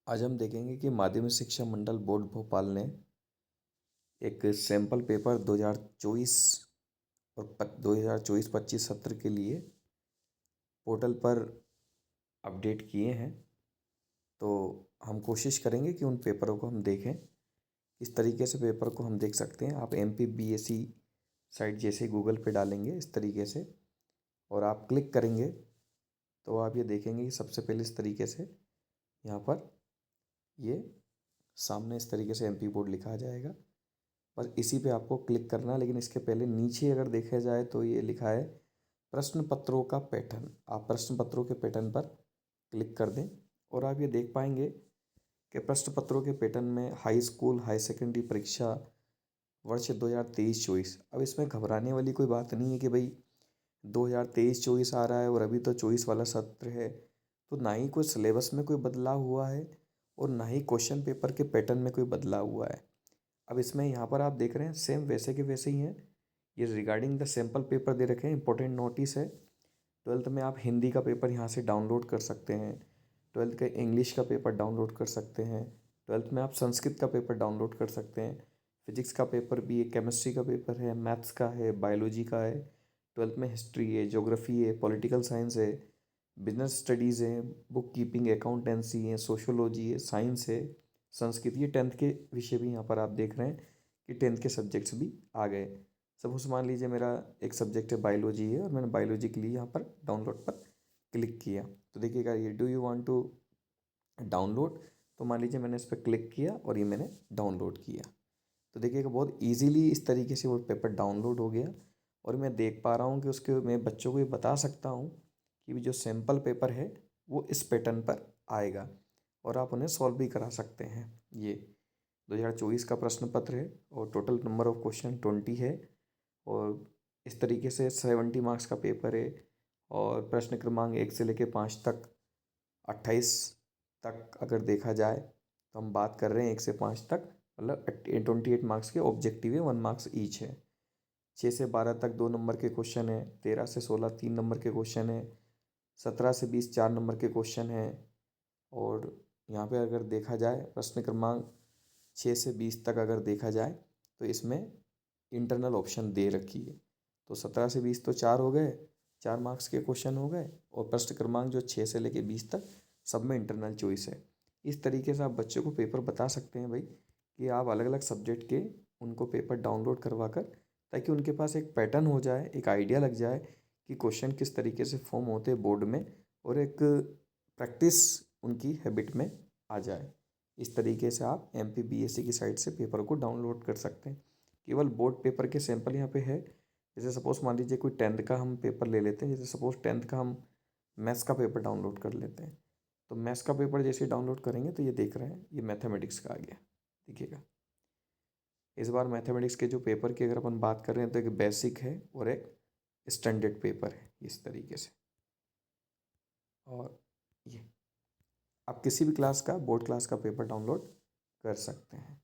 आज हम देखेंगे कि माध्यमिक शिक्षा मंडल बोर्ड भोपाल ने एक सैंपल पेपर 2024 और 2024-25 सत्र के लिए पोर्टल पर अपडेट किए हैं। तो हम कोशिश करेंगे कि उन पेपरों को हम देखें। इस तरीके से पेपर को हम देख सकते हैं। आप MPBSE साइट जैसे गूगल पे डालेंगे इस तरीके से और आप क्लिक करेंगे तो आप ये देखेंगे कि सबसे पहले इस तरीके से यहाँ पर ये सामने इस तरीके से MP बोर्ड लिखा आ जाएगा। बस इसी पे आपको क्लिक करना है, लेकिन इसके पहले नीचे अगर देखा जाए तो ये लिखा है प्रश्न पत्रों का पैटर्न। आप प्रश्न पत्रों के पैटर्न पर क्लिक कर दें और आप ये देख पाएंगे कि प्रश्न पत्रों के पैटर्न में हाई स्कूल हाई सेकेंडरी परीक्षा वर्ष 2023-24। अब इसमें घबराने वाली कोई बात नहीं है कि भाई 2023-24 आ रहा है और अभी तो 24 वाला सत्र है, तो ना ही कोई सिलेबस में कोई बदलाव हुआ है और ना ही क्वेश्चन पेपर के पैटर्न में कोई बदलाव हुआ है। अब इसमें यहाँ पर आप देख रहे हैं सेम वैसे के वैसे ही हैं। ये रिगार्डिंग द सैम्पल पेपर दे रखे हैं, इंपॉर्टेंट नोटिस है। 12th में आप हिंदी का पेपर यहाँ से डाउनलोड कर सकते हैं, 12th के इंग्लिश का पेपर डाउनलोड कर सकते हैं, 12th में आप संस्कृत का पेपर डाउनलोड कर सकते हैं, फिजिक्स का पेपर भी है, केमिस्ट्री का पेपर है, मैथ्स का है, बायोलॉजी का है, 12th में हिस्ट्री है, ज्योग्राफी है, पॉलिटिकल साइंस है, बिजनेस स्टडीज़ है, बुक कीपिंग अकाउंटेंसी है, सोशोलॉजी है, साइंस है, संस्कृत। ये 10th के विषय भी यहाँ पर आप देख रहे हैं कि 10th के सब्जेक्ट्स भी आ गए। सपोज मान लीजिए मेरा एक सब्जेक्ट है बायोलॉजी है और मैंने बायोलॉजी के लिए यहाँ पर डाउनलोड पर क्लिक किया तो देखिएगा ये do you want to download. तो मान लीजिए मैंने इस पर क्लिक किया और ये मैंने डाउनलोड किया तो देखिएगा बहुत ईजीली इस तरीके से वो पेपर डाउनलोड हो गया और मैं देख पा रहा हूँ कि उसके मैं बच्चों को ये बता सकता हूँ कि जो सैम्पल पेपर है वो इस पैटर्न पर आएगा और आप उन्हें सॉल्व भी करा सकते हैं। ये 2024 का प्रश्न पत्र है और टोटल नंबर ऑफ क्वेश्चन 20 है और इस तरीके से 70 मार्क्स का पेपर है और प्रश्न क्रमांक 1 से लेकर 5 तक 28 तक अगर देखा जाए तो हम बात कर रहे हैं 1 से 5 तक, मतलब 28 मार्क्स के ऑब्जेक्टिव है, 1 मार्क्स ईच है। 6 से 12 तक 2 नंबर के क्वेश्चन है, 13 से 16 3 नंबर के क्वेश्चन है, 17 से 20 4 नंबर के क्वेश्चन हैं और यहाँ पे अगर देखा जाए प्रश्न क्रमांक 6 से 20 तक अगर देखा जाए तो इसमें इंटरनल ऑप्शन दे रखी है। तो 17 से 20 तो 4 हो गए, 4 मार्क्स के क्वेश्चन हो गए और प्रश्न क्रमांक जो 6 से लेके 20 तक सब में इंटरनल चॉइस है। इस तरीके से आप बच्चों को पेपर बता सकते हैं भाई कि आप अलग अलग सब्जेक्ट के उनको पेपर डाउनलोड करवा कर, ताकि उनके पास एक पैटर्न हो जाए, एक आइडिया लग जाए कि क्वेश्चन किस तरीके से फॉर्म होते हैं बोर्ड में और एक प्रैक्टिस उनकी हैबिट में आ जाए। इस तरीके से आप MPBSE की साइट से पेपर को डाउनलोड कर सकते हैं। केवल बोर्ड पेपर के सैंपल यहाँ पे है। जैसे सपोज मान लीजिए कोई 10th का हम पेपर ले लेते हैं, जैसे सपोज 10th का हम मैथ्स का पेपर डाउनलोड कर लेते हैं। तो मैथ्स का पेपर जैसे डाउनलोड करेंगे तो ये देख रहे हैं ये मैथमेटिक्स का आ गया, देखिएगा। इस बार मैथमेटिक्स के जो पेपर की अगर अपन बात कर रहे हैं तो एक बेसिक है और एक स्टैंडर्ड पेपर है इस तरीके से। और ये आप किसी भी क्लास का बोर्ड क्लास का पेपर डाउनलोड कर सकते हैं।